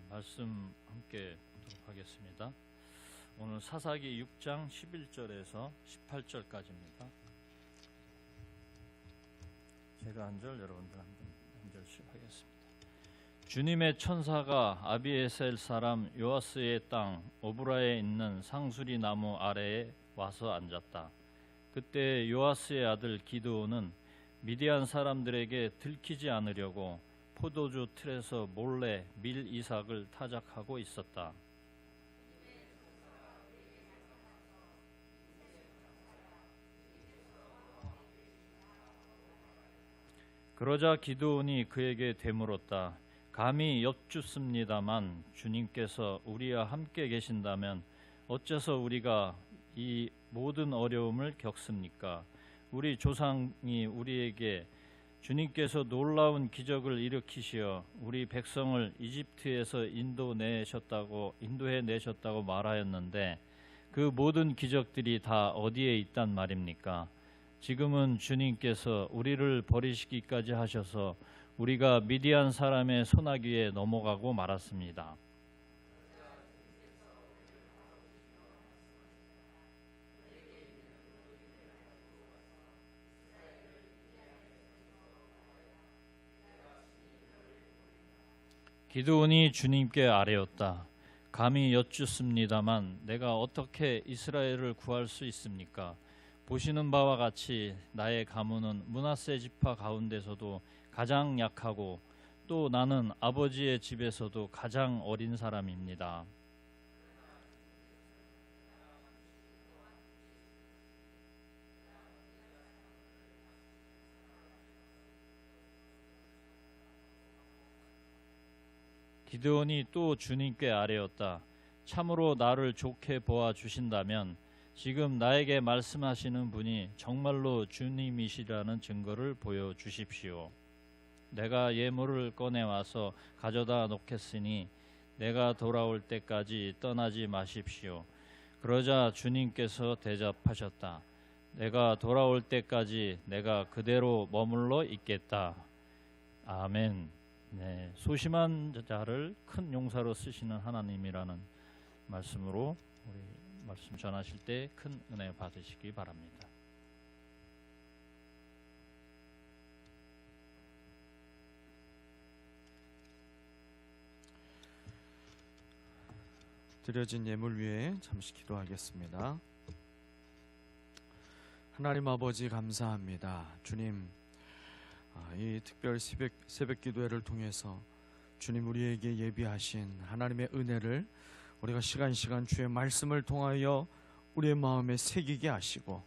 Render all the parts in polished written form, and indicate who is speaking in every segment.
Speaker 1: 말씀 함께 보도록 하겠습니다. 오늘 사사기 6장 11절에서 18절까지입니다. 제가 한 절, 여러분들 한 절씩 하겠습니다. 주님의 천사가 아비에셀 사람 요아스의 땅 오브라에 있는 상수리 나무 아래에 와서 앉았다. 그때 요아스의 아들 기드온은 미디안 사람들에게 들키지 않으려고 포도주 틀에서 몰래 밀 이삭을 타작하고 있었다. 그러자 기드온이 그에게 되물었다. 감히 엿주습니다만 주님께서 우리와 함께 계신다면 어째서 우리가 이 모든 어려움을 겪습니까? 우리 조상이 우리에게 주님께서 놀라운 기적을 일으키시어 우리 백성을 이집트에서 인도해 내셨다고 말하였는데 그 모든 기적들이 다 어디에 있단 말입니까? 지금은 주님께서 우리를 버리시기까지 하셔서 우리가 미디안 사람의 손아귀에 넘어가고 말았습니다. 기드온이 주님께 아뢰었다. 감히 여쭙습니다만 내가 어떻게 이스라엘을 구할 수 있습니까? 보시는 바와 같이 나의 가문은 므낫세 지파 가운데서도 가장 약하고 또 나는 아버지의 집에서도 가장 어린 사람입니다. 기드온이 또 주님께 아뢰었다. 참으로 나를 좋게 보아 주신다면 지금 나에게 말씀하시는 분이 정말로 주님이시라는 증거를 보여주십시오. 내가 예물을 꺼내와서 가져다 놓겠으니 내가 돌아올 때까지 떠나지 마십시오. 그러자 주님께서 대답하셨다. 내가 돌아올 때까지 내가 그대로 머물러 있겠다. 아멘. 네, 소심한 자를 큰 용사로 쓰시는 하나님이라는 말씀으로 우리 말씀 전하실 때 큰 은혜 받으시기 바랍니다.
Speaker 2: 드려진 예물 위에 잠시 기도하겠습니다. 하나님 아버지 감사합니다. 주님, 이 특별 새벽 기도회를 통해서 주님 우리에게 예비하신 하나님의 은혜를 우리가 시간 주의 말씀을 통하여 우리의 마음에 새기게 하시고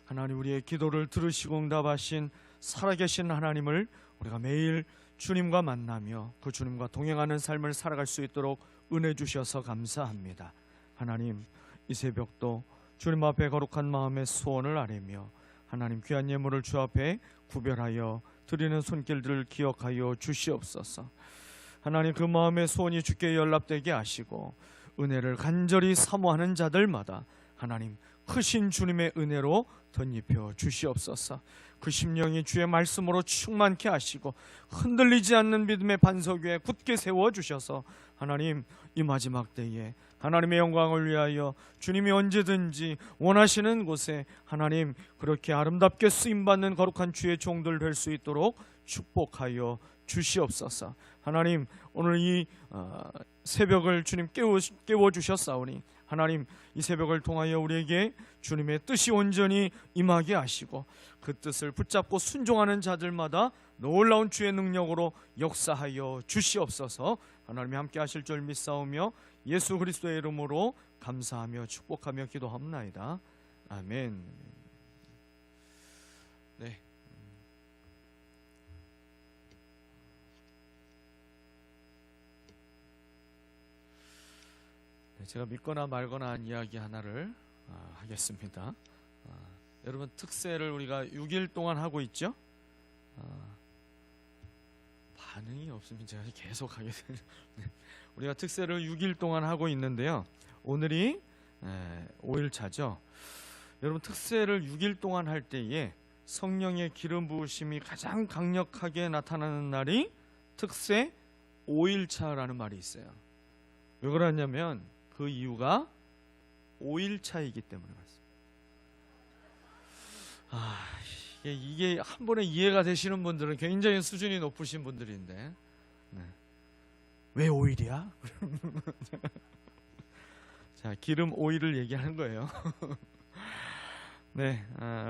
Speaker 2: 하나님 우리의 기도를 들으시고 응답하신 살아계신 하나님을 우리가 매일 주님과 만나며 그 주님과 동행하는 삶을 살아갈 수 있도록 은혜 주셔서 감사합니다. 하나님 이 새벽도 주님 앞에 거룩한 마음의 소원을 아뢰며 하나님 귀한 예물을 주 앞에 구별하여 드리는 손길들을 기억하여 주시옵소서. 하나님 그 마음의 소원이 주께 연락되게 하시고 은혜를 간절히 사모하는 자들마다 하나님 크신 주님의 은혜로 덧입혀 주시옵소서. 그 심령이 주의 말씀으로 충만케 하시고 흔들리지 않는 믿음의 반석 위에 굳게 세워주셔서 하나님 이 마지막 때에 하나님의 영광을 위하여 주님이 언제든지 원하시는 곳에 하나님 그렇게 아름답게 쓰임받는 거룩한 주의 종들 될 수 있도록 축복하여 주시옵소서. 하나님 오늘 이 새벽을 주님 깨워주셨사오니 하나님 이 새벽을 통하여 우리에게 주님의 뜻이 온전히 임하게 하시고 그 뜻을 붙잡고 순종하는 자들마다 놀라운 주의 능력으로 역사하여 주시옵소서. 하나님이 함께 하실 줄 믿사오며 예수 그리스도의 이름으로 감사하며 축복하며 기도합나이다. 아멘. 네. 제가 믿거나 말거나 한 이야기 하나를 하겠습니다. 여러분 특세를 우리가 6일 동안 하고 있죠? 반응이 없으면 제가 계속 하게 되는 우리가 특세를 6일 동안 하고 있는데요. 오늘이 5일 차죠. 여러분 특세를 6일 동안 할 때에 성령의 기름 부으심이 가장 강력하게 나타나는 날이 특세 5일차라는 말이 있어요. 왜 그러냐면 그 이유가 5일차이기 때문에 그렇습니다. 이게 한 번에 이해가 되시는 분들은 굉장히 수준이 높으신 분들인데, 네. 왜 5일이야? 자, 기름 오일을 얘기하는 거예요. 네,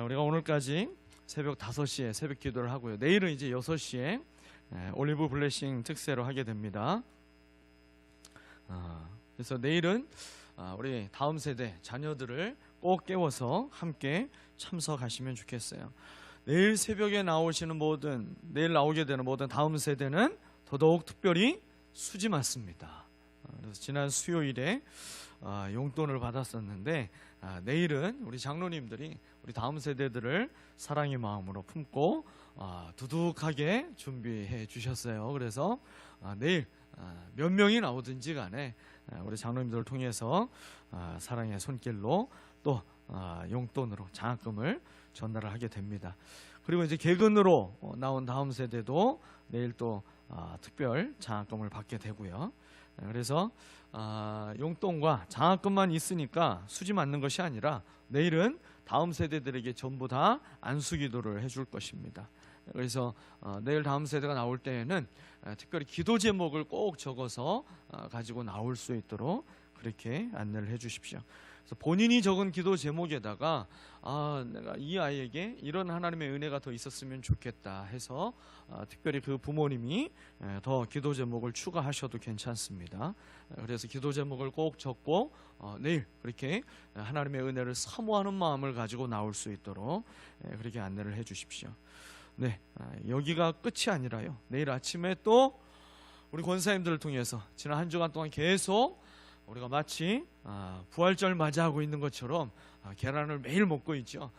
Speaker 2: 우리가 오늘까지 새벽 5시에 새벽 기도를 하고요. 내일은 이제 6시에 올리브 블레싱 특세로 하게 됩니다. 그래서 내일은 우리 다음 세대 자녀들을 꼭 깨워서 함께 참석하시면 좋겠어요. 내일 새벽에 나오시는 내일 나오게 되는 모든 다음 세대는 더더욱 특별히 수지 맞습니다. 그래서 지난 수요일에 용돈을 받았었는데, 내일은 우리 장로님들이 우리 다음 세대들을 사랑의 마음으로 품고 두둑하게 준비해 주셨어요. 그래서 내일 몇 명이 나오든지 간에 우리 장로님들을 통해서 사랑의 손길로 또 용돈으로 장학금을 전달을 하게 됩니다. 그리고 이제 개근으로 나온 다음 세대도 내일 또 특별 장학금을 받게 되고요. 그래서 용돈과 장학금만 있으니까 수지 맞는 것이 아니라 내일은 다음 세대들에게 전부 다 안수기도를 해줄 것입니다. 그래서 내일 다음 세대가 나올 때에는 특별히 기도 제목을 꼭 적어서 가지고 나올 수 있도록 그렇게 안내를 해주십시오. 그래서 본인이 적은 기도 제목에다가 내가 이 아이에게 이런 하나님의 은혜가 더 있었으면 좋겠다 해서 특별히 그 부모님이 더 기도 제목을 추가하셔도 괜찮습니다. 그래서 기도 제목을 꼭 적고 내일 그렇게 하나님의 은혜를 사모하는 마음을 가지고 나올 수 있도록 그렇게 안내를 해 주십시오. 네, 여기가 끝이 아니라요. 내일 아침에 또 우리 권사님들을 통해서 지난 한 주간 동안 계속 우리가 마치 부활절 맞이하고 있는 것처럼 계란을 매일 먹고 있죠.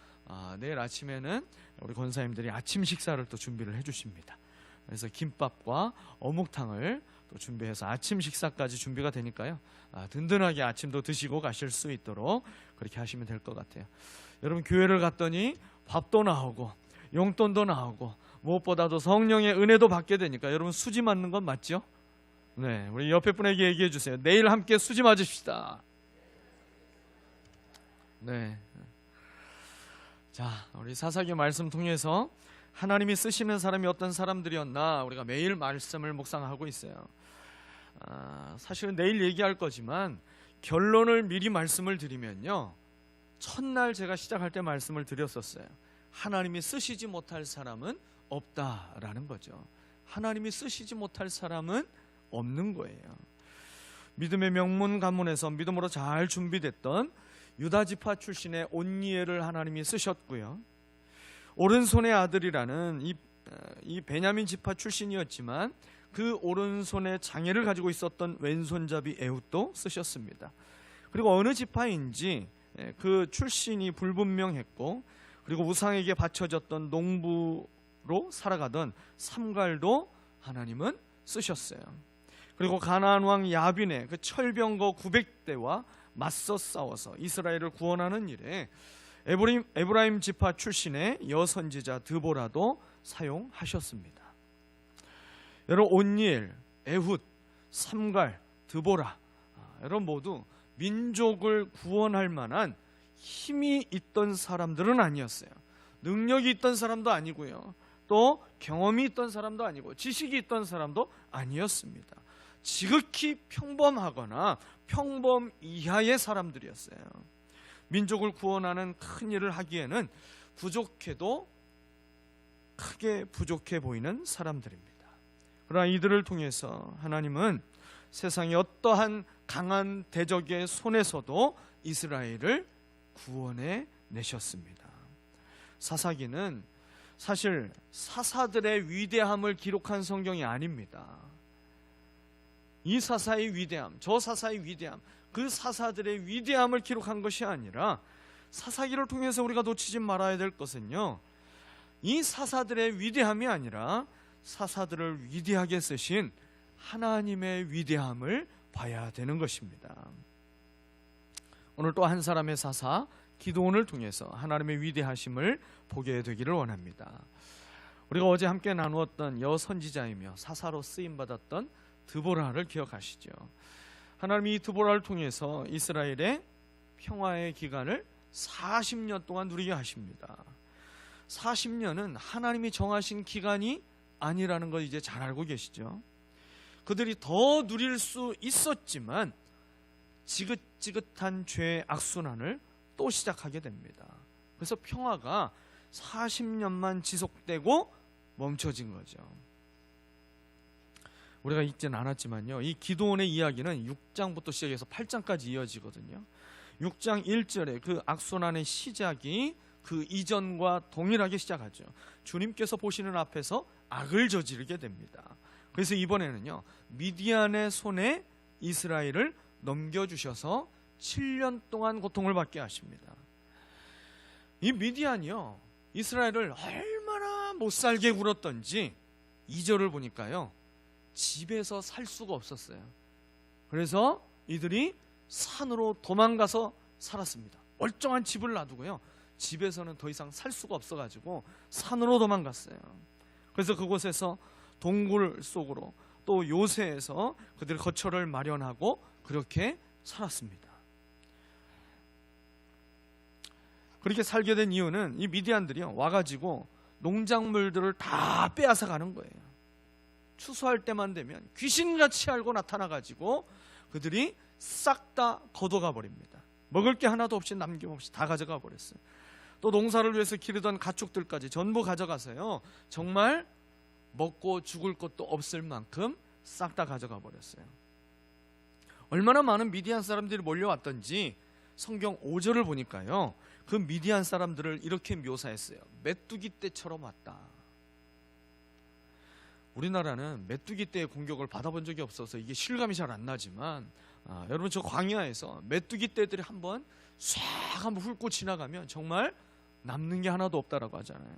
Speaker 2: 내일 아침에는 우리 권사님들이 아침 식사를 또 준비를 해주십니다. 그래서 김밥과 어묵탕을 또 준비해서 아침 식사까지 준비가 되니까요. 든든하게 아침도 드시고 가실 수 있도록 그렇게 하시면 될 것 같아요. 여러분, 교회를 갔더니 밥도 나오고 용돈도 나오고 무엇보다도 성령의 은혜도 받게 되니까 여러분 수지 맞는 건 맞죠? 네, 우리 옆에 분에게 얘기해 주세요. 내일 함께 수지 맞읍시다. 네. 자, 우리 사사기 말씀 통해서 하나님이 쓰시는 사람이 어떤 사람들이었나 우리가 매일 말씀을 묵상하고 있어요. 사실은 내일 얘기할 거지만 결론을 미리 말씀을 드리면요, 첫날 제가 시작할 때 말씀을 드렸었어요. 하나님이 쓰시지 못할 사람은 없다라는 거죠. 하나님이 쓰시지 못할 사람은 없는 거예요. 믿음의 명문 가문에서 믿음으로 잘 준비됐던 유다 지파 출신의 온니엘을 하나님이 쓰셨고요. 오른손의 아들이라는 이 베냐민 지파 출신이었지만 그 오른손에 장애를 가지고 있었던 왼손잡이 에훗도 쓰셨습니다. 그리고 어느 지파인지 그 출신이 불분명했고, 그리고 우상에게 바쳐졌던 농부로 살아가던 삼갈도 하나님은 쓰셨어요. 그리고 가나안 왕 야빈의 그 철병거 900대와 맞서 싸워서 이스라엘을 구원하는 일에 에브라임 지파 출신의 여선지자 드보라도 사용하셨습니다. 여러분, 온니엘, 에훗, 삼갈, 드보라, 여러분 모두 민족을 구원할 만한 힘이 있던 사람들은 아니었어요. 능력이 있던 사람도 아니고요, 또 경험이 있던 사람도 아니고 지식이 있던 사람도 아니었습니다. 지극히 평범하거나 평범 이하의 사람들이었어요. 민족을 구원하는 큰 일을 하기에는 부족해도 크게 부족해 보이는 사람들입니다. 그러나 이들을 통해서 하나님은 세상의 어떠한 강한 대적의 손에서도 이스라엘을 구원해 내셨습니다. 사사기는 사실 사사들의 위대함을 기록한 성경이 아닙니다. 이 사사의 위대함, 저 사사의 위대함, 그 사사들의 위대함을 기록한 것이 아니라 사사기를 통해서 우리가 놓치지 말아야 될 것은요, 이 사사들의 위대함이 아니라 사사들을 위대하게 쓰신 하나님의 위대함을 봐야 되는 것입니다. 오늘 또 한 사람의 사사 기드온을 통해서 하나님의 위대하심을 보게 되기를 원합니다. 우리가 어제 함께 나누었던 여선지자이며 사사로 쓰임받았던 드보라를 기억하시죠. 하나님이 이 드보라를 통해서 이스라엘의 평화의 기간을 40년 동안 누리게 하십니다. 40년은 하나님이 정하신 기간이 아니라는 걸 이제 잘 알고 계시죠. 그들이 더 누릴 수 있었지만 지긋지긋한 죄의 악순환을 또 시작하게 됩니다. 그래서 평화가 40년만 지속되고 멈춰진 거죠. 우리가 읽지는 않았지만요, 이 기드온의 이야기는 6장부터 시작해서 8장까지 이어지거든요. 6장 1절에 그 악순환의 시작이 그 이전과 동일하게 시작하죠. 주님께서 보시는 앞에서 악을 저지르게 됩니다. 그래서 이번에는요, 미디안의 손에 이스라엘을 넘겨주셔서 7년 동안 고통을 받게 하십니다. 이 미디안이요, 이스라엘을 얼마나 못살게 굴었던지 2절을 보니까요, 집에서 살 수가 없었어요. 그래서 이들이 산으로 도망가서 살았습니다. 멀쩡한 집을 놔두고요, 집에서는 더 이상 살 수가 없어가지고 산으로 도망갔어요. 그래서 그곳에서 동굴 속으로 또 요새에서 그들의 거처를 마련하고 그렇게 살았습니다. 그렇게 살게 된 이유는 이 미디안들이요, 와가지고 농작물들을 다 빼앗아 가는 거예요. 추수할 때만 되면 귀신같이 알고 나타나가지고 그들이 싹 다 걷어가 버립니다. 먹을 게 하나도 없이 남김없이 다 가져가 버렸어요. 또 농사를 위해서 기르던 가축들까지 전부 가져가서요, 정말 먹고 죽을 것도 없을 만큼 싹 다 가져가 버렸어요. 얼마나 많은 미디안 사람들이 몰려왔던지 성경 5절을 보니까요, 그 미디안 사람들을 이렇게 묘사했어요. 메뚜기 떼처럼 왔다. 우리나라는 메뚜기 떼의 공격을 받아본 적이 없어서 이게 실감이 잘 안 나지만, 여러분 저 광야에서 메뚜기 떼들이 한번 싹 한번 훑고 지나가면 정말 남는 게 하나도 없다라고 하잖아요.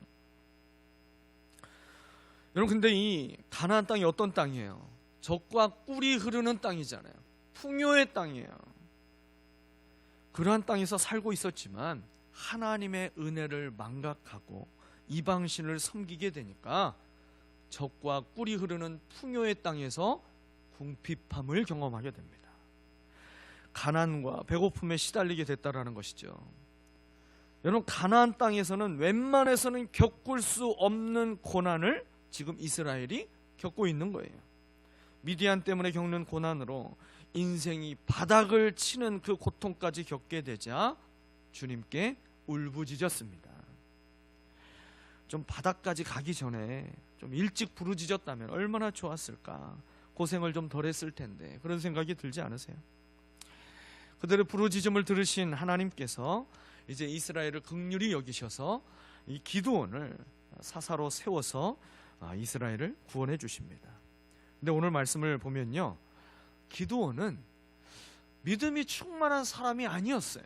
Speaker 2: 여러분, 근데 이 가나안 땅이 어떤 땅이에요? 젖과 꿀이 흐르는 땅이잖아요. 풍요의 땅이에요. 그러한 땅에서 살고 있었지만 하나님의 은혜를 망각하고 이방신을 섬기게 되니까 젖과 꿀이 흐르는 풍요의 땅에서 궁핍함을 경험하게 됩니다. 가난과 배고픔에 시달리게 됐다라는 것이죠. 여러분, 가나안 땅에서는 웬만해서는 겪을 수 없는 고난을 지금 이스라엘이 겪고 있는 거예요. 미디안 때문에 겪는 고난으로 인생이 바닥을 치는 그 고통까지 겪게 되자 주님께 울부짖었습니다. 좀 바닥까지 가기 전에 좀 일찍 부르짖었다면 얼마나 좋았을까. 고생을 좀 덜 했을 텐데, 그런 생각이 들지 않으세요? 그들의 부르짖음을 들으신 하나님께서 이제 이스라엘을 긍휼히 여기셔서 이 기드온을 사사로 세워서 이스라엘을 구원해 주십니다. 근데 오늘 말씀을 보면요, 기드온은 믿음이 충만한 사람이 아니었어요.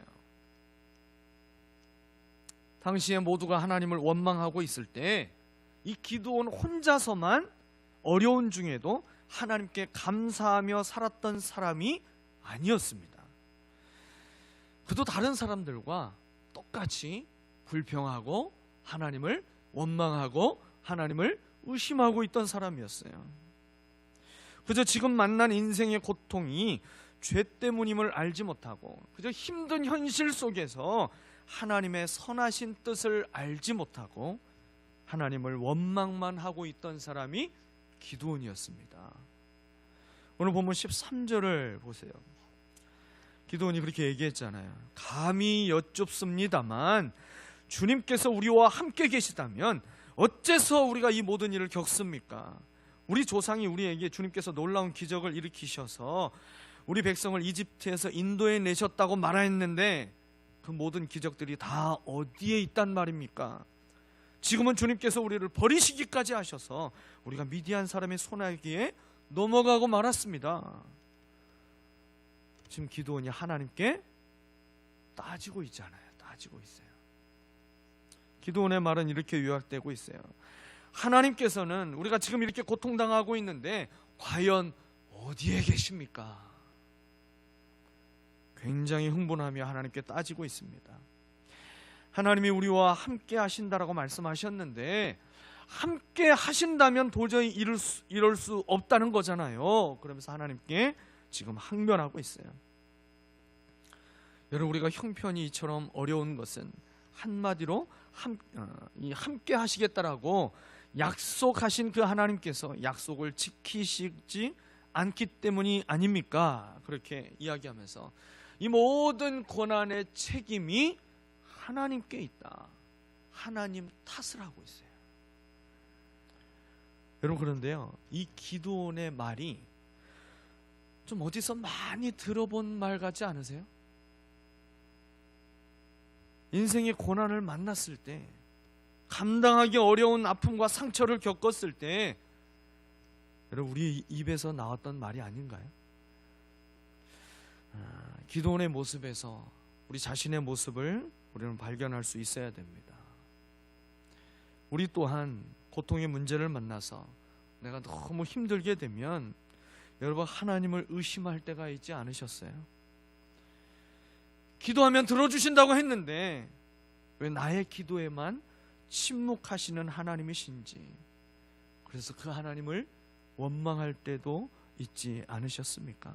Speaker 2: 당시에 모두가 하나님을 원망하고 있을 때 이 기드온 혼자서만 어려운 중에도 하나님께 감사하며 살았던 사람이 아니었습니다. 그도 다른 사람들과 똑같이 불평하고 하나님을 원망하고 하나님을 의심하고 있던 사람이었어요. 그저 지금 만난 인생의 고통이 죄 때문임을 알지 못하고 그저 힘든 현실 속에서 하나님의 선하신 뜻을 알지 못하고 하나님을 원망만 하고 있던 사람이 기드온이었습니다. 오늘 본문 13절을 보세요. 기드온이 그렇게 얘기했잖아요. 감히 여쭙습니다만 주님께서 우리와 함께 계시다면 어째서 우리가 이 모든 일을 겪습니까? 우리 조상이 우리에게 주님께서 놀라운 기적을 일으키셔서 우리 백성을 이집트에서 인도에 내셨다고 말하였는데 그 모든 기적들이 다 어디에 있단 말입니까? 지금은 주님께서 우리를 버리시기까지 하셔서 우리가 미디안 사람의 손아귀에 넘어가고 말았습니다. 지금 기드온이 하나님께 따지고 있잖아요. 따지고 있어요. 기드온의 말은 이렇게 요약되고 있어요. 하나님께서는 우리가 지금 이렇게 고통당하고 있는데 과연 어디에 계십니까? 굉장히 흥분하며 하나님께 따지고 있습니다. 하나님이 우리와 함께 하신다라고 말씀하셨는데 함께 하신다면 도저히 이럴 수 없다는 거잖아요. 그러면서 하나님께 지금 항변하고 있어요. 여러분, 우리가 형편이 이처럼 어려운 것은 한마디로 함께 하시겠다라고 약속하신 그 하나님께서 약속을 지키시지 않기 때문이 아닙니까? 그렇게 이야기하면서 이 모든 고난의 책임이 하나님께 있다, 하나님 탓을 하고 있어요. 여러분, 그런데요, 이 기드온의 말이 좀 어디서 많이 들어본 말 같지 않으세요? 인생의 고난을 만났을 때, 감당하기 어려운 아픔과 상처를 겪었을 때 여러분, 우리 입에서 나왔던 말이 아닌가요? 기드온의 모습에서 우리 자신의 모습을 우리는 발견할 수 있어야 됩니다. 우리 또한 고통의 문제를 만나서 내가 너무 힘들게 되면 여러분, 하나님을 의심할 때가 있지 않으셨어요? 기도하면 들어주신다고 했는데 왜 나의 기도에만 침묵하시는 하나님이신지, 그래서 그 하나님을 원망할 때도 있지 않으셨습니까?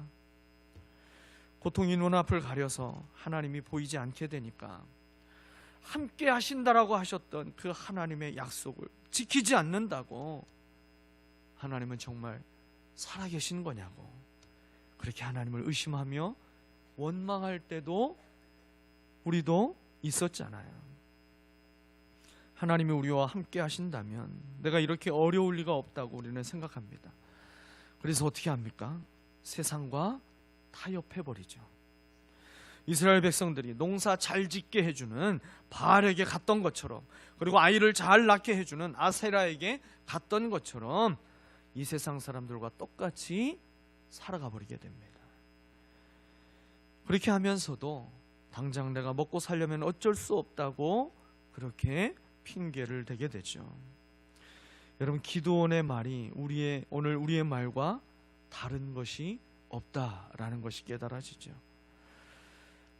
Speaker 2: 고통이 눈앞을 가려서 하나님이 보이지 않게 되니까 함께 하신다라고 하셨던 그 하나님의 약속을 지키지 않는다고 하나님은 정말 살아계신 거냐고, 그렇게 하나님을 의심하며 원망할 때도 우리도 있었잖아요. 하나님이 우리와 함께 하신다면 내가 이렇게 어려울 리가 없다고 우리는 생각합니다. 그래서 어떻게 합니까? 세상과 타협해버리죠. 이스라엘 백성들이 농사 잘 짓게 해주는 바알에게 갔던 것처럼, 그리고 아이를 잘 낳게 해주는 아세라에게 갔던 것처럼 이 세상 사람들과 똑같이 살아가 버리게 됩니다. 그렇게 하면서도 당장 내가 먹고 살려면 어쩔 수 없다고 그렇게 핑계를 대게 되죠. 여러분, 기드온의 말이 오늘 우리의 말과 다른 것이 없다라는 것이 깨달아지죠.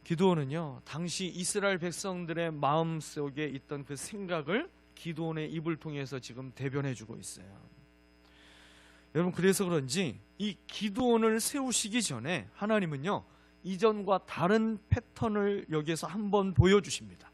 Speaker 2: 기드온은요, 당시 이스라엘 백성들의 마음속에 있던 그 생각을 기드온의 입을 통해서 지금 대변해주고 있어요. 여러분, 그래서 그런지 이 기드온을 세우시기 전에 하나님은요, 이전과 다른 패턴을 여기에서 한번 보여주십니다.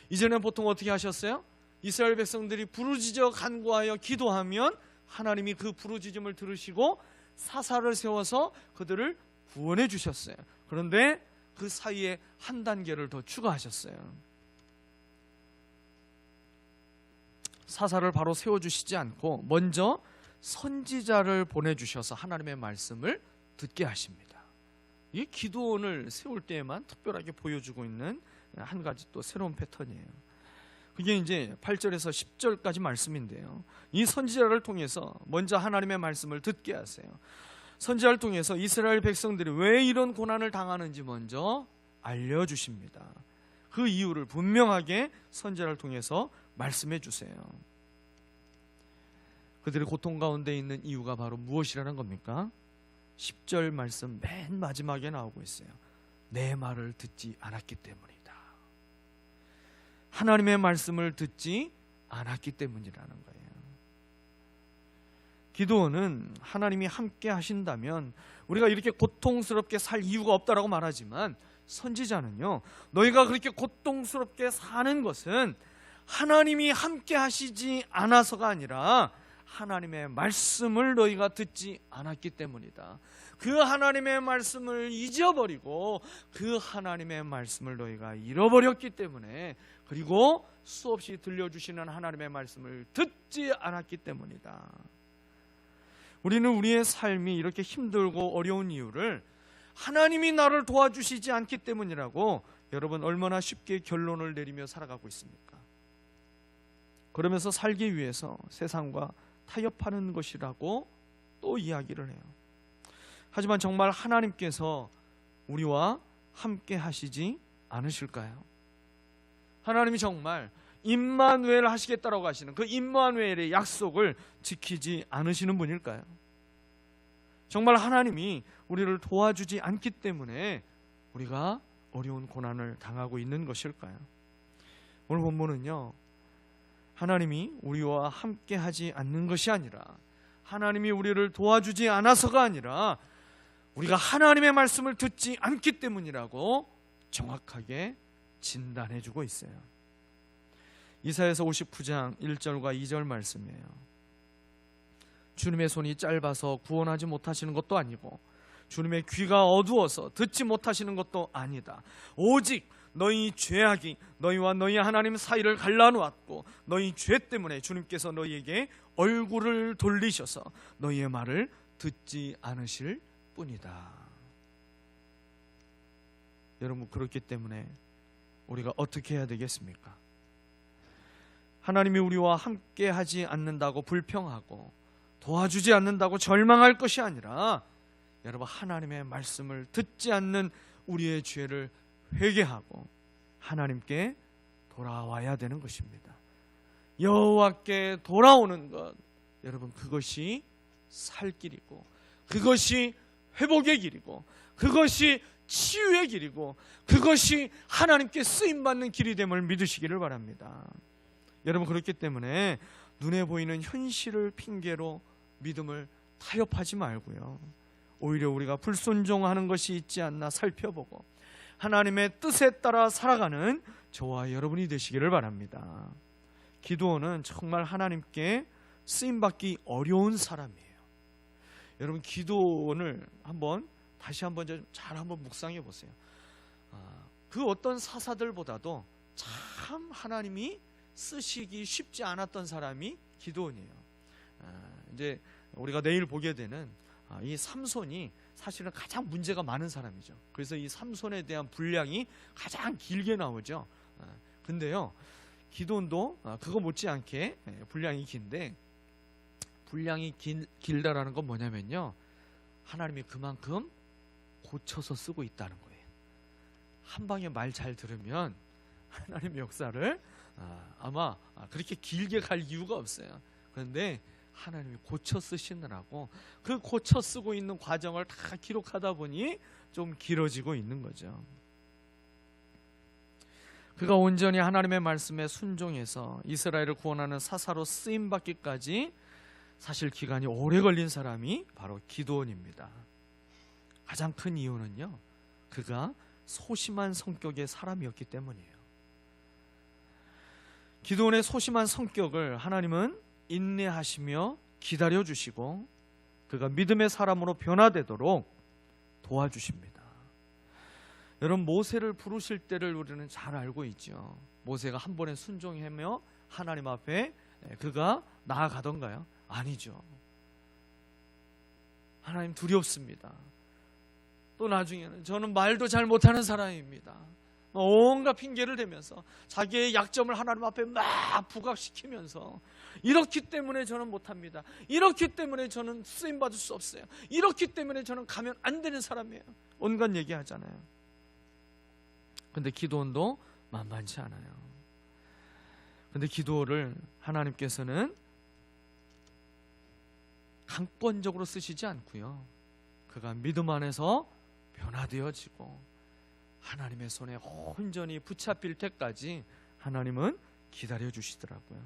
Speaker 2: 이전에 보통 어떻게 하셨어요? 이스라엘 백성들이 부르짖어 간구하여 기도하면 하나님이 그 부르짖음을 들으시고 사사를 세워서 그들을 구원해 주셨어요. 그런데 그 사이에 한 단계를 더 추가하셨어요. 사사를 바로 세워주시지 않고 먼저 선지자를 보내주셔서 하나님의 말씀을 듣게 하십니다. 이 기드온을 세울 때에만 특별하게 보여주고 있는 한 가지 또 새로운 패턴이에요. 그게 이제 8절에서 10절까지 말씀인데요, 이 선지자를 통해서 먼저 하나님의 말씀을 듣게 하세요. 선지자를 통해서 이스라엘 백성들이 왜 이런 고난을 당하는지 먼저 알려주십니다. 그 이유를 분명하게 선지자를 통해서 말씀해 주세요. 그들의 고통 가운데 있는 이유가 바로 무엇이라는 겁니까? 10절 말씀 맨 마지막에 나오고 있어요. 내 말을 듣지 않았기 때문이다. 하나님의 말씀을 듣지 않았기 때문이라는 거예요. 기드온은 하나님이 함께 하신다면 우리가 이렇게 고통스럽게 살 이유가 없다라고 말하지만, 선지자는요, 너희가 그렇게 고통스럽게 사는 것은 하나님이 함께 하시지 않아서가 아니라 하나님의 말씀을 너희가 듣지 않았기 때문이다. 그 하나님의 말씀을 잊어버리고 그 하나님의 말씀을 너희가 잃어버렸기 때문에, 그리고 수없이 들려주시는 하나님의 말씀을 듣지 않았기 때문이다. 우리는 우리의 삶이 이렇게 힘들고 어려운 이유를 하나님이 나를 도와주시지 않기 때문이라고 여러분 얼마나 쉽게 결론을 내리며 살아가고 있습니까? 그러면서 살기 위해서 세상과 타협하는 것이라고 또 이야기를 해요. 하지만 정말 하나님께서 우리와 함께 하시지 않으실까요? 하나님이 정말 임마누엘 하시겠다라고 하시는 그 임마누엘의 약속을 지키지 않으시는 분일까요? 정말 하나님이 우리를 도와주지 않기 때문에 우리가 어려운 고난을 당하고 있는 것일까요? 오늘 본문은요, 하나님이 우리와 함께 하지 않는 것이 아니라, 하나님이 우리를 도와주지 않아서가 아니라 우리가 하나님의 말씀을 듣지 않기 때문이라고 정확하게 진단해주고 있어요. 이사야서 59장 1절과 2절 말씀이에요. 주님의 손이 짧아서 구원하지 못하시는 것도 아니고 주님의 귀가 어두워서 듣지 못하시는 것도 아니다. 오직 너희 죄악이 너희와 너희 하나님 사이를 갈라놓았고 너희 죄 때문에 주님께서 너희에게 얼굴을 돌리셔서 너희의 말을 듣지 않으실 뿐이다. 여러분, 그렇기 때문에 우리가 어떻게 해야 되겠습니까? 하나님이 우리와 함께 하지 않는다고 불평하고 도와주지 않는다고 절망할 것이 아니라, 여러분, 하나님의 말씀을 듣지 않는 우리의 죄를 회개하고 하나님께 돌아와야 되는 것입니다. 여호와께 돌아오는 것, 여러분, 그것이 살 길이고, 그것이 회복의 길이고, 그것이 치유의 길이고, 그것이 하나님께 쓰임받는 길이 됨을 믿으시기를 바랍니다. 여러분, 그렇기 때문에 눈에 보이는 현실을 핑계로 믿음을 타협하지 말고요, 오히려 우리가 불순종하는 것이 있지 않나 살펴보고 하나님의 뜻에 따라 살아가는 저와 여러분이 되시기를 바랍니다. 기드온은 정말 하나님께 쓰임받기 어려운 사람이에요. 여러분, 기드온을 다시 한번 잘 묵상해 보세요. 그 어떤 사사들보다도 참 하나님이 쓰시기 쉽지 않았던 사람이 기드온이에요. 이제 우리가 내일 보게 되는 이 삼손이 사실은 가장 문제가 많은 사람이죠. 그래서 이 삼손에 대한 분량이 가장 길게 나오죠. 근데요, 기드온도 그거 못지않게 분량이 긴데, 분량이 길다라는 건 뭐냐면요, 하나님이 그만큼 고쳐서 쓰고 있다는 거예요. 한 방에 말 잘 들으면 하나님의 역사를 아마 그렇게 길게 갈 이유가 없어요. 그런데 하나님이 고쳐 쓰시느라고 그 고쳐 쓰고 있는 과정을 다 기록하다 보니 좀 길어지고 있는 거죠. 그가 온전히 하나님의 말씀에 순종해서 이스라엘을 구원하는 사사로 쓰임받기까지 사실 기간이 오래 걸린 사람이 바로 기드온입니다. 가장 큰 이유는요, 그가 소심한 성격의 사람이었기 때문이에요. 기드온의 소심한 성격을 하나님은 인내하시며 기다려주시고 그가 믿음의 사람으로 변화되도록 도와주십니다. 여러분, 모세를 부르실 때를 우리는 잘 알고 있죠. 모세가 한 번에 순종하며 하나님 앞에 그가 나아가던가요? 아니죠. 하나님 두렵습니다. 또 나중에는 저는 말도 잘 못하는 사람입니다. 온갖 핑계를 대면서 자기의 약점을 하나님 앞에 막 부각시키면서, 이렇기 때문에 저는 못합니다, 이렇기 때문에 저는 쓰임받을 수 없어요, 이렇기 때문에 저는 가면 안 되는 사람이에요, 온갖 얘기하잖아요. 근데 기드온도 만만치 않아요. 근데 기드온을 하나님께서는 강권적으로 쓰시지 않고요, 그가 믿음 안에서 변화되어지고 하나님의 손에 온전히 붙잡힐 때까지 하나님은 기다려 주시더라고요.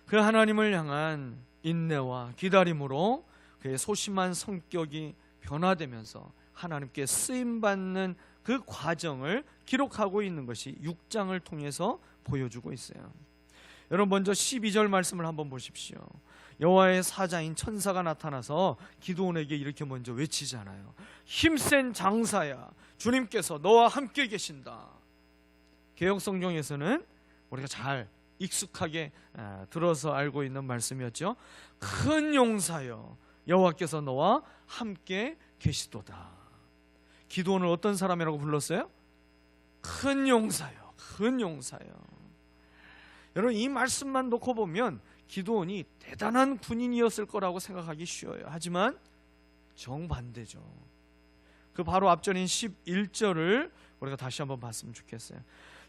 Speaker 2: 그 하나님을 향한 인내와 기다림으로 그의 소심한 성격이 변화되면서 하나님께 쓰임받는 그 과정을 기록하고 있는 것이 6장을 통해서 보여주고 있어요. 여러분, 먼저 12절 말씀을 한번 보십시오. 여호와의 사자인 천사가 나타나서 기드온에게 이렇게 먼저 외치잖아요. 힘센 장사야, 주님께서 너와 함께 계신다. 개역성경에서는 우리가 잘 익숙하게 들어서 알고 있는 말씀이었죠. 큰 용사여, 여호와께서 너와 함께 계시도다. 기드온을 어떤 사람이라고 불렀어요? 큰 용사여, 큰 용사여. 여러분, 이 말씀만 놓고 보면 기드온이 대단한 군인이었을 거라고 생각하기 쉬워요. 하지만 정반대죠. 그 바로 앞절인 11절을 우리가 다시 한번 봤으면 좋겠어요.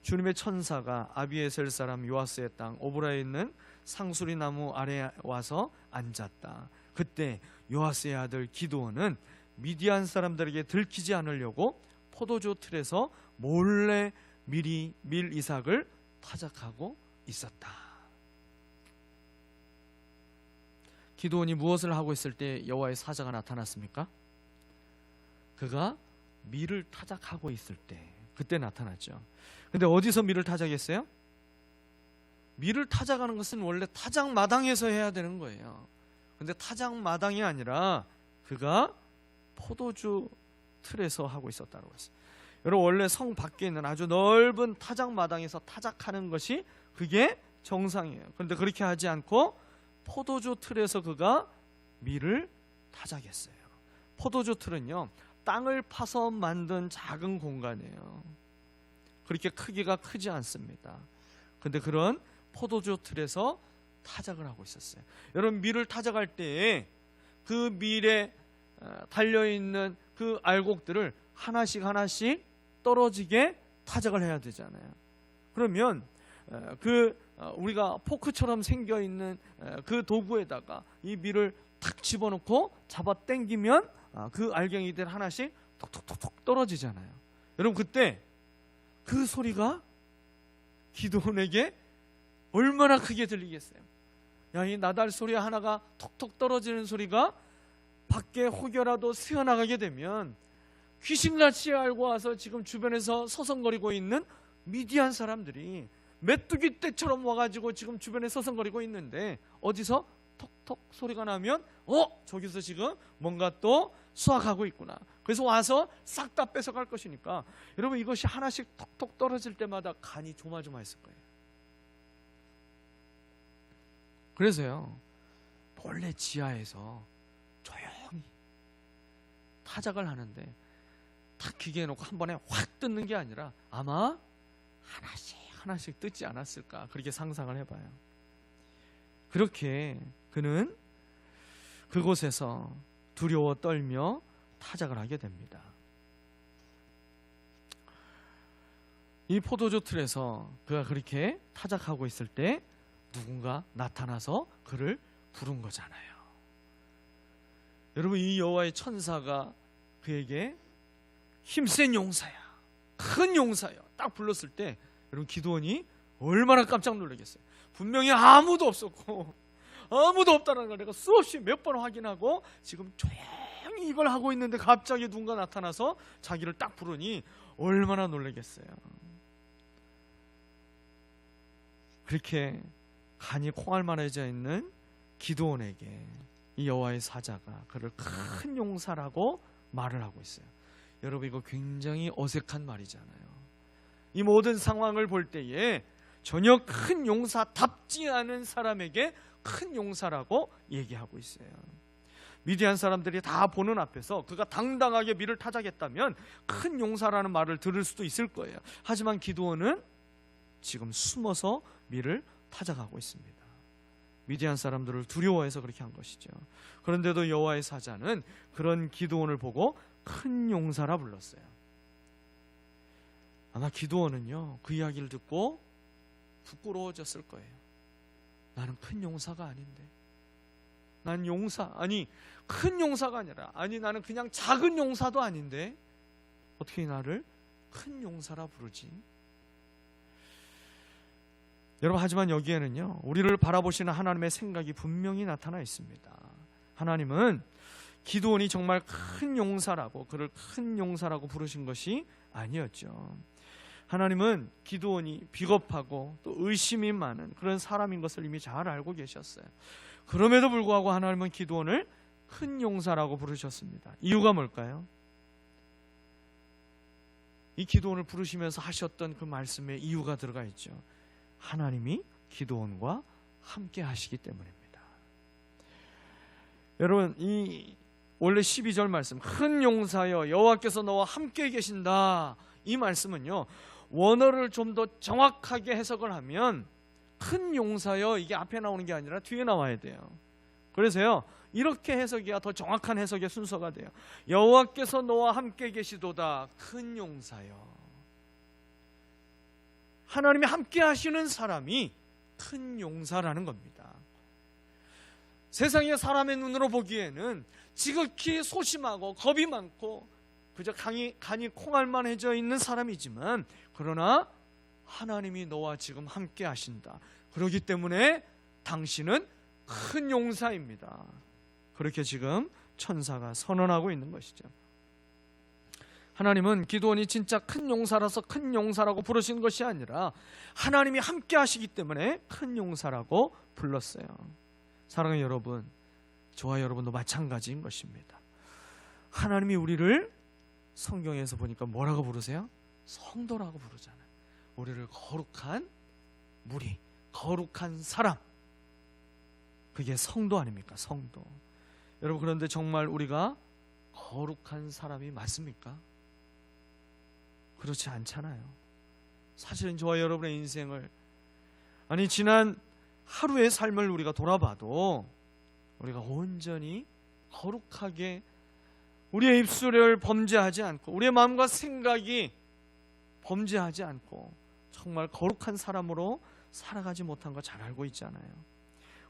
Speaker 2: 주님의 천사가 아비에셀 사람 요아스의 땅 오브라에 있는 상수리 나무 아래에 와서 앉았다. 그때 요아스의 아들 기드온은 미디안 사람들에게 들키지 않으려고 포도주 틀에서 몰래 미리 밀 이삭을 타작하고 있었다. 기드온이 무엇을 하고 있을 때 여호와의 사자가 나타났습니까? 그가 밀을 타작하고 있을 때, 그때 나타났죠. 근데 어디서 밀을 타작했어요? 밀을 타작하는 것은 원래 타작 마당에서 해야 되는 거예요. 근데 타작 마당이 아니라 그가 포도주 틀에서 하고 있었다고 했어요. 여러분, 원래 성 밖에 있는 아주 넓은 타작 마당에서 타작하는 것이 그게 정상이에요. 그런데 그렇게 하지 않고 포도주 틀에서 그가 밀을 타작했어요. 포도주 틀은요, 땅을 파서 만든 작은 공간이에요. 그렇게 크기가 크지 않습니다. 근데 그런 포도주 틀에서 타작을 하고 있었어요. 여러분, 밀을 타작할 때에 그 밀에 달려있는 그 알곡들을 하나씩 하나씩 떨어지게 타작을 해야 되잖아요. 그러면 우리가 포크처럼 생겨있는 그 도구에다가 이 밀을 탁 집어넣고 잡아 당기면 그 알갱이들 하나씩 톡톡톡톡 떨어지잖아요. 여러분, 그때 그 소리가 기드온에게 얼마나 크게 들리겠어요? 야, 이 나달 소리 하나가 톡톡 떨어지는 소리가 밖에 혹여라도 새어나가게 되면 귀신같이 알고 와서 지금 주변에서 서성거리고 있는 미디안 사람들이 메뚜기 떼처럼 와가지고 지금 주변에 서성거리고 있는데, 어디서 톡톡 소리가 나면 저기서 지금 뭔가 또 수확하고 있구나. 그래서 와서 싹 다 뺏어갈 것이니까, 여러분, 이것이 하나씩 톡톡 떨어질 때마다 간이 조마조마했을 거예요. 그래서요, 몰래 지하에서 조용히 타작을 하는데 탁 기계에 놓고 한 번에 확 뜯는 게 아니라 아마 하나씩 하나씩 뜯지 않았을까, 그렇게 상상을 해봐요. 그렇게 그는 그곳에서 두려워 떨며 타작을 하게 됩니다. 이 포도주 틀에서 그가 그렇게 타작하고 있을 때 누군가 나타나서 그를 부른 거잖아요. 여러분, 이 여호와의 천사가 그에게 힘센 용사야, 큰 용사야 딱 불렀을 때, 여러분, 기드온이 얼마나 깜짝 놀라겠어요. 분명히 아무도 없었고 아무도 없다는 걸 내가 수없이 몇 번 확인하고 지금 조용히 이걸 하고 있는데 갑자기 누군가 나타나서 자기를 딱 부르니 얼마나 놀라겠어요. 그렇게 간이 콩알만해져 있는 기드온에게 이 여호와의 사자가 그를 큰 용사라고 말을 하고 있어요. 여러분, 이거 굉장히 어색한 말이잖아요. 이 모든 상황을 볼 때에 전혀 큰 용사답지 않은 사람에게 큰 용사라고 얘기하고 있어요. 미디안 사람들이 다 보는 앞에서 그가 당당하게 밀을 타작했다면 큰 용사라는 말을 들을 수도 있을 거예요. 하지만 기드온은 지금 숨어서 밀을 타작하고 있습니다. 미디안 사람들을 두려워해서 그렇게 한 것이죠. 그런데도 여호와의 사자는 그런 기드온을 보고 큰 용사라 불렀어요. 아마 기드온은요, 그 이야기를 듣고 부끄러워졌을 거예요. 나는 큰 용사가 아닌데, 난 큰 용사가 아니라, 나는 그냥 작은 용사도 아닌데 어떻게 나를 큰 용사라 부르지? 여러분, 하지만 여기에는요, 우리를 바라보시는 하나님의 생각이 분명히 나타나 있습니다. 하나님은 기드온이 정말 큰 용사라고, 그를 큰 용사라고 부르신 것이 아니었죠. 하나님은 기드온이 비겁하고 또 의심이 많은 그런 사람인 것을 이미 잘 알고 계셨어요. 그럼에도 불구하고 하나님은 기드온을 큰 용사라고 부르셨습니다. 이유가 뭘까요? 이 기드온을 부르시면서 하셨던 그 말씀에 이유가 들어가 있죠. 하나님이 기드온과 함께 하시기 때문입니다. 여러분, 이 원래 12절 말씀, 큰 용사여 여호와께서 너와 함께 계신다, 이 말씀은요, 원어를 좀 더 정확하게 해석을 하면 큰 용사여, 이게 앞에 나오는 게 아니라 뒤에 나와야 돼요. 그래서요, 이렇게 해석이야 더 정확한 해석의 순서가 돼요. 여호와께서 너와 함께 계시도다, 큰 용사여. 하나님이 함께 하시는 사람이 큰 용사라는 겁니다. 세상의 사람의 눈으로 보기에는 지극히 소심하고 겁이 많고 그저 간이 콩알만해져 있는 사람이지만, 그러나 하나님이 너와 지금 함께 하신다, 그렇기 때문에 당신은 큰 용사입니다. 그렇게 지금 천사가 선언하고 있는 것이죠. 하나님은 기드온이 진짜 큰 용사라서 큰 용사라고 부르신 것이 아니라 하나님이 함께 하시기 때문에 큰 용사라고 불렀어요. 사랑하는 여러분, 저와 여러분도 마찬가지인 것입니다. 하나님이 우리를 성경에서 보니까 뭐라고 부르세요? 성도라고 부르잖아요. 우리를 거룩한 무리, 거룩한 사람, 그게 성도 아닙니까? 성도. 여러분, 그런데 정말 우리가 거룩한 사람이 맞습니까? 그렇지 않잖아요. 사실은 저와 여러분의 인생을, 아니 지난 하루의 삶을 우리가 돌아봐도 우리가 온전히 거룩하게 우리의 입술을 범죄하지 않고 우리의 마음과 생각이 범죄하지 않고 정말 거룩한 사람으로 살아가지 못한 거 잘 알고 있잖아요.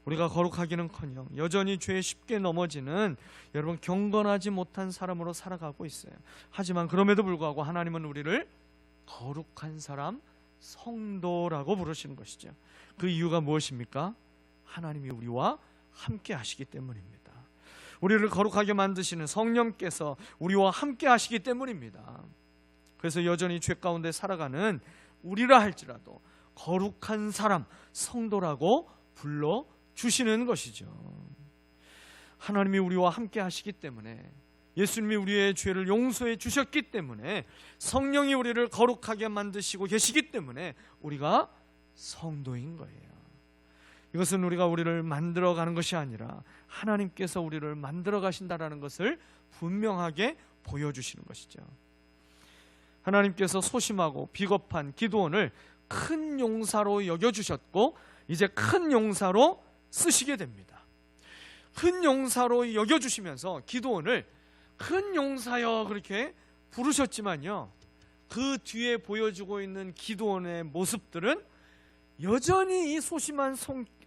Speaker 2: 우리가 거룩하기는커녕 여전히 죄에 쉽게 넘어지는 여러분 경건하지 못한 사람으로 살아가고 있어요. 하지만 그럼에도 불구하고 하나님은 우리를 거룩한 사람, 성도라고 부르시는 것이죠. 그 이유가 무엇입니까? 하나님이 우리와 함께 하시기 때문입니다. 우리를 거룩하게 만드시는 성령께서 우리와 함께 하시기 때문입니다. 그래서 여전히 죄 가운데 살아가는 우리라 할지라도 거룩한 사람, 성도라고 불러주시는 것이죠. 하나님이 우리와 함께 하시기 때문에, 예수님이 우리의 죄를 용서해 주셨기 때문에, 성령이 우리를 거룩하게 만드시고 계시기 때문에 우리가 성도인 거예요. 이것은 우리를 만들어가는 것이 아니라 하나님께서 우리를 만들어 가신다라는 것을 분명하게 보여주시는 것이죠. 하나님께서 소심하고 비겁한 기드온을 큰 용사로 여겨주셨고 이제 큰 용사로 쓰시게 됩니다. 큰 용사로 여겨주시면서 기드온을 큰 용사여 그렇게 부르셨지만요, 그 뒤에 보여주고 있는 기드온의 모습들은 여전히 이 소심한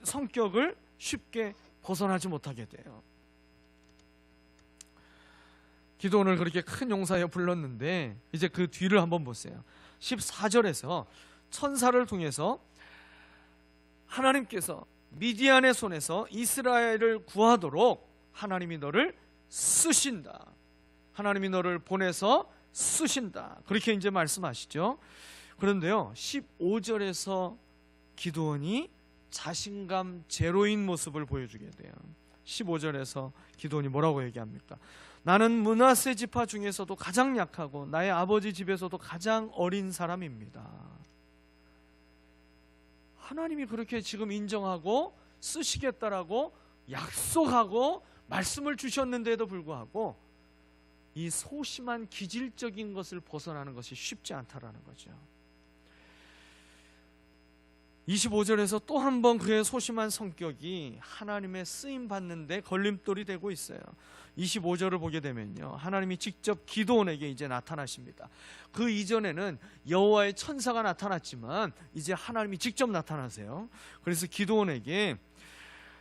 Speaker 2: 성격을 쉽게 벗어나지 못하게 돼요. 기드온을 그렇게 큰 용사여 불렀는데 이제 그 뒤를 한번 보세요. 14절에서 천사를 통해서 하나님께서 미디안의 손에서 이스라엘을 구하도록 하나님이 너를 쓰신다. 하나님이 너를 보내서 쓰신다. 그렇게 이제 말씀하시죠. 그런데요, 15절에서 기드온이 자신감 제로인 모습을 보여주게 돼요. 15절에서 기드온이 뭐라고 얘기합니까? 나는 므낫세 지파 중에서도 가장 약하고 나의 아버지 집에서도 가장 어린 사람입니다. 하나님이 그렇게 지금 인정하고 쓰시겠다라고 약속하고 말씀을 주셨는데도 불구하고 이 소심한 기질적인 것을 벗어나는 것이 쉽지 않다라는 거죠. 25절에서 또 한 번 그의 소심한 성격이 하나님의 쓰임 받는데 걸림돌이 되고 있어요. 25절을 보게 되면요, 하나님이 직접 기드온에게 이제 나타나십니다. 그 이전에는 여호와의 천사가 나타났지만 이제 하나님이 직접 나타나세요. 그래서 기드온에게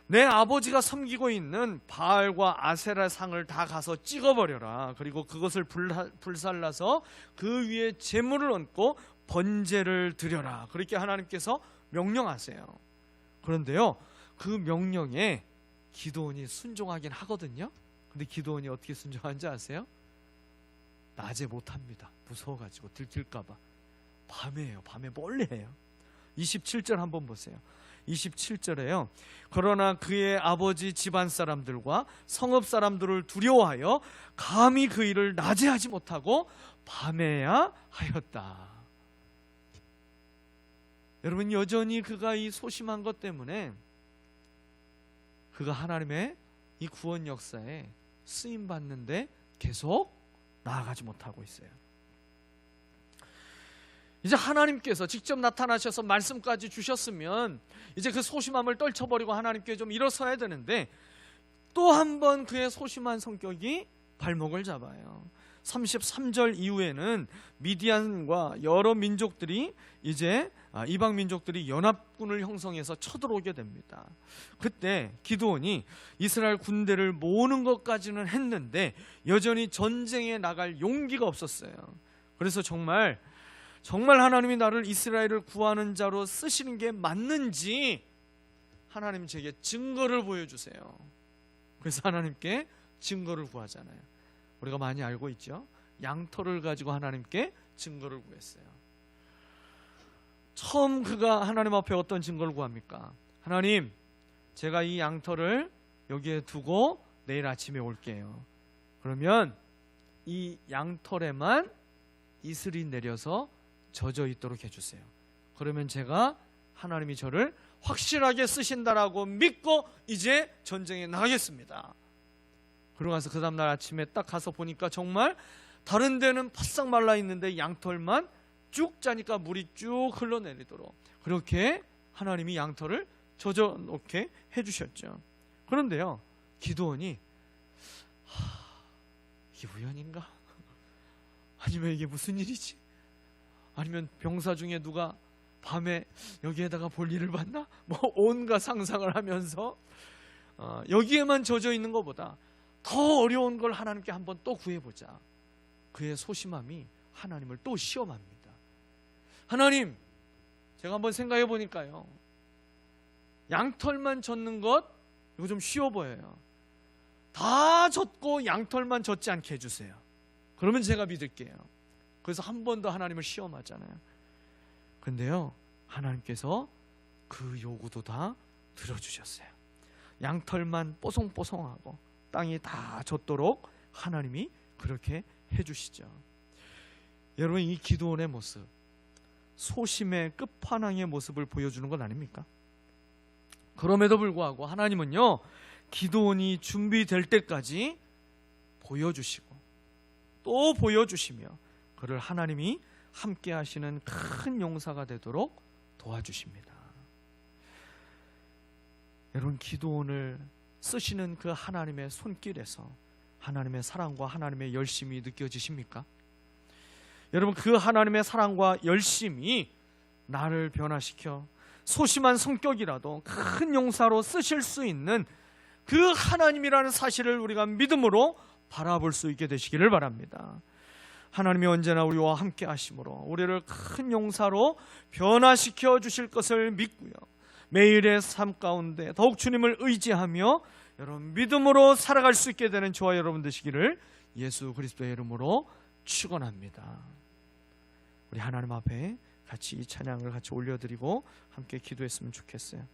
Speaker 2: 내 아버지가 섬기고 있는 바알과 아세라 상을 다 가서 찍어버려라. 그리고 그것을 불살라서 그 위에 제물을 얹고 번제를 드려라. 그렇게 하나님께서 명령하세요. 그런데요, 그 명령에 기드온이 순종하긴 하거든요. 근데 기드온이 어떻게 순종하는지 아세요? 낮에 못합니다. 무서워가지고 들킬까봐. 밤에 해요. 밤에 몰래 해요. 27절 한번 보세요. 27절에요. 그러나 그의 아버지 집안 사람들과 성읍 사람들을 두려워하여 감히 그 일을 낮에 하지 못하고 밤에야 하였다. 여러분, 여전히 그가 이 소심한 것 때문에 그가 하나님의 이 구원 역사에 쓰임 받는데 계속 나아가지 못하고 있어요. 이제 하나님께서 직접 나타나셔서 말씀까지 주셨으면 이제 그 소심함을 떨쳐버리고 하나님께 좀 일어서야 되는데 또 한 번 그의 소심한 성격이 발목을 잡아요. 33절 이후에는 미디안과 여러 민족들이 이제 이방 민족들이 연합군을 형성해서 쳐들어오게 됩니다. 그때 기드온이 이스라엘 군대를 모으는 것까지는 했는데 여전히 전쟁에 나갈 용기가 없었어요. 그래서 정말 하나님이 나를 이스라엘을 구하는 자로 쓰시는 게 맞는지 하나님 제게 증거를 보여주세요. 그래서 하나님께 증거를 구하잖아요. 우리가 많이 알고 있죠. 양털을 가지고 하나님께 증거를 구했어요. 처음 그가 하나님 앞에 어떤 증거를 구합니까? 하나님, 제가 이 양털을 여기에 두고 내일 아침에 올게요. 그러면 이 양털에만 이슬이 내려서 젖어 있도록 해주세요. 그러면 제가 하나님이 저를 확실하게 쓰신다라고 믿고 이제 전쟁에 나가겠습니다. 그러고 가서 그 다음날 아침에 딱 가서 보니까 정말 다른 데는 바싹 말라 있는데 양털만 쭉 짜니까 물이 쭉 흘러내리도록 그렇게 하나님이 양털을 젖어 놓게 해주셨죠. 그런데요, 기드온이 이게 우연인가? 아니면 이게 무슨 일이지? 아니면 병사 중에 누가 밤에 여기에다가 볼일을 봤나? 뭐 온갖 상상을 하면서 여기에만 젖어 있는 것보다 더 어려운 걸 하나님께 한번 또 구해보자. 그의 소심함이 하나님을 또 시험합니다. 하나님, 제가 한번 생각해 보니까요, 양털만 젖는 것 이거 좀 쉬워 보여요. 다 젖고 양털만 젖지 않게 해주세요. 그러면 제가 믿을게요. 그래서 한 번 더 하나님을 시험하잖아요. 근데요, 하나님께서 그 요구도 다 들어주셨어요. 양털만 뽀송뽀송하고 땅이 다 젖도록 하나님이 그렇게 해주시죠. 여러분, 이 기드온의 모습, 소심의 끝판왕의 모습을 보여주는 건 아닙니까? 그럼에도 불구하고 하나님은요, 기드온이 준비될 때까지 보여주시고 또 보여주시며 그를 하나님이 함께 하시는 큰 용사가 되도록 도와주십니다. 여러분, 기드온을 쓰시는 그 하나님의 손길에서 하나님의 사랑과 하나님의 열심이 느껴지십니까? 여러분, 그 하나님의 사랑과 열심이 나를 변화시켜 소심한 성격이라도 큰 용사로 쓰실 수 있는 그 하나님이라는 사실을 우리가 믿음으로 바라볼 수 있게 되시기를 바랍니다. 하나님이 언제나 우리와 함께 하심으로 우리를 큰 용사로 변화시켜 주실 것을 믿고요, 매일의 삶 가운데 더욱 주님을 의지하며 여러분 믿음으로 살아갈 수 있게 되는 저와 여러분 되시기를 예수 그리스도의 이름으로 축원합니다. 우리 하나님 앞에 같이 이 찬양을 같이 올려드리고 함께 기도했으면 좋겠어요.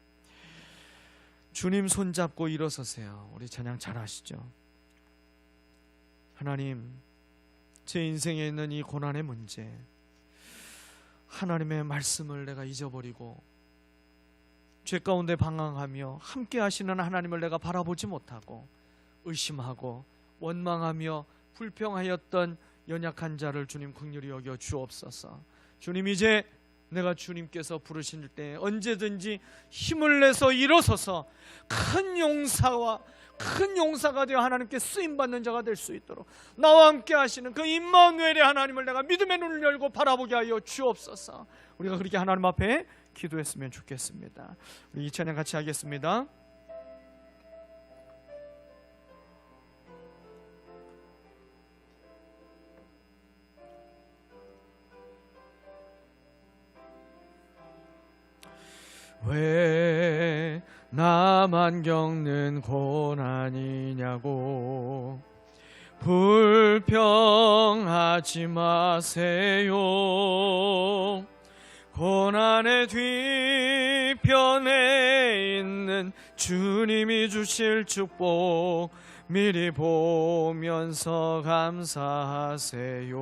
Speaker 2: 주님 손잡고 일어서세요. 우리 찬양 잘 아시죠? 하나님, 제 인생에 있는 이 고난의 문제, 하나님의 말씀을 내가 잊어버리고 죄 가운데 방황하며 함께 하시는 하나님을 내가 바라보지 못하고 의심하고 원망하며 불평하였던 연약한 자를 주님 긍휼히 여겨 주옵소서. 주님, 이제 내가 주님께서 부르실 때 언제든지 힘을 내서 일어서서 큰 용사가 되어 하나님께 쓰임받는 자가 될 수 있도록 나와 함께 하시는 그 임마누엘의 하나님을 내가 믿음의 눈을 열고 바라보게 하여 주옵소서. 우리가 그렇게 하나님 앞에 기도했으면 좋겠습니다. 우리 이 찬양 같이 하겠습니다. 왜 나만 겪는 고난이냐고 불평하지 마세요. 고난의 뒤편에 있는 주님이 주실 축복 미리 보면서 감사하세요.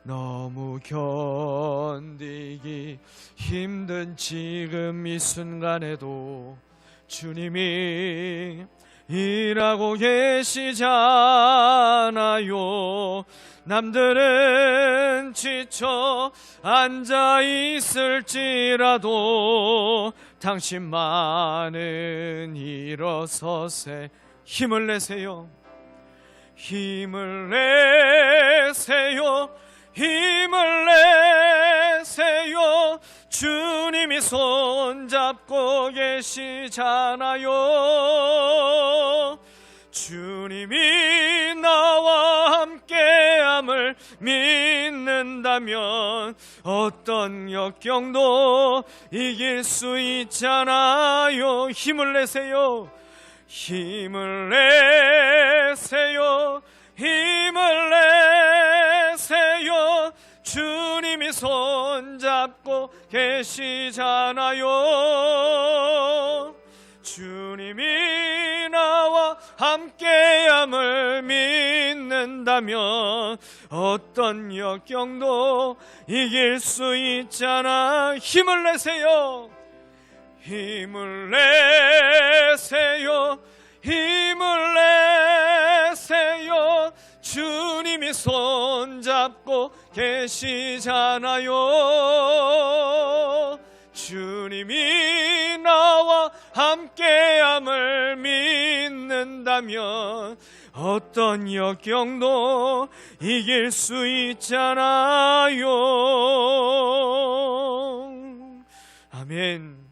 Speaker 2: 너무 견디기 힘든 지금 이 순간에도 주님이 일하고 계시잖아요. 남들은 지쳐 앉아 있을지라도 당신만은 일어서세. 힘을 내세요. 힘을 내세요. 힘을 내세요. 주님이 손잡고 계시잖아요. 주님이 나와 함께함을 믿는다면 어떤 역경도 이길 수 있잖아요. 힘을 내세요. 힘을 내세요. 힘을 내세요. 주님이 손잡고 계시잖아요. 주님이 나와 함께함을 믿는다면 어떤 역경도 이길 수 있잖아. 힘을 내세요. 힘을 내세요. 힘을 내세요. 주님이 손잡고 계시잖아요. 주님이 나와 함께함을 믿는다면 어떤 역경도 이길 수 있잖아요. 아멘.